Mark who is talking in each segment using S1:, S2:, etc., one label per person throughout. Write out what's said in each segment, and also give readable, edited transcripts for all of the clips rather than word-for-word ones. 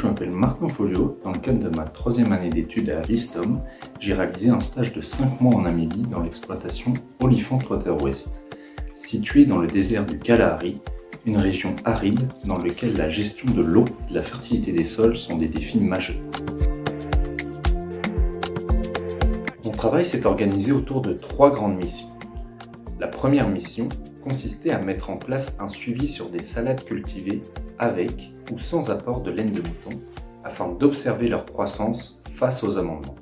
S1: je m'appelle Martin Folio. Dans le cadre de ma troisième année d'études à l'ISTOM, j'ai réalisé un stage de 5 mois en Namibie dans l'exploitation Oliphant-Water-West, située dans le désert du Kalahari, une région aride dans laquelle la gestion de l'eau et de la fertilité des sols sont des défis majeurs. Mon travail s'est organisé autour de 3 grandes missions. La première mission consistait à mettre en place un suivi sur des salades cultivées avec ou sans apport de laine de mouton afin d'observer leur croissance face aux amendements.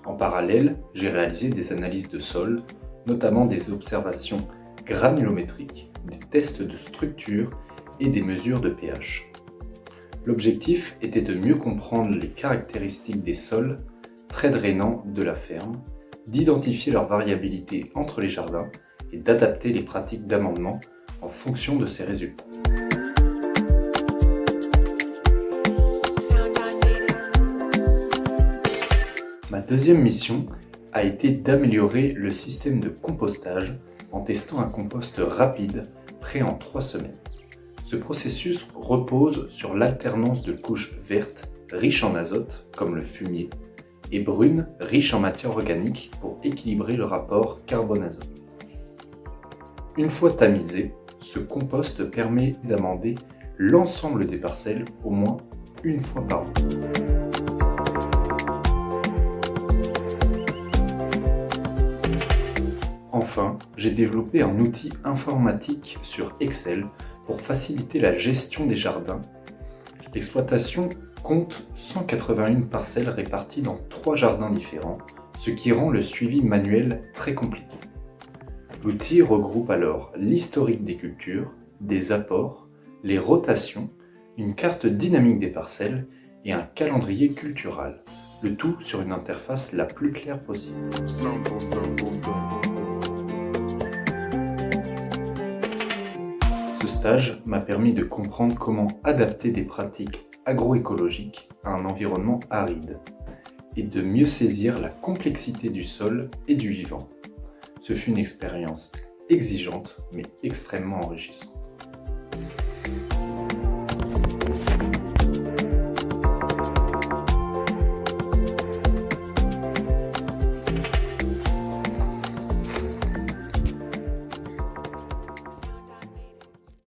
S1: En parallèle, j'ai réalisé des analyses de sol, notamment des observations granulométriques, des tests de structure et des mesures de pH. L'objectif était de mieux comprendre les caractéristiques des sols très drainants de la ferme, d'identifier leur variabilité entre les jardins et d'adapter les pratiques d'amendement en fonction de ces résultats. Ma deuxième mission a été d'améliorer le système de compostage en testant un compost rapide prêt en 3 semaines. Ce processus repose sur l'alternance de couches vertes riches en azote, comme le fumier, et brunes riches en matière organique pour équilibrer le rapport carbone-azote. Une fois tamisé, ce compost permet d'amender l'ensemble des parcelles au moins une fois par an. Enfin, j'ai développé un outil informatique sur Excel pour faciliter la gestion des jardins. L'exploitation compte 181 parcelles réparties dans 3 jardins différents, ce qui rend le suivi manuel très compliqué. L'outil regroupe alors l'historique des cultures, des apports, les rotations, une carte dynamique des parcelles et un calendrier cultural, le tout sur une interface la plus claire possible. Ce stage m'a permis de comprendre comment adapter des pratiques agroécologiques à un environnement aride et de mieux saisir la complexité du sol et du vivant. Ce fut une expérience exigeante mais extrêmement enrichissante.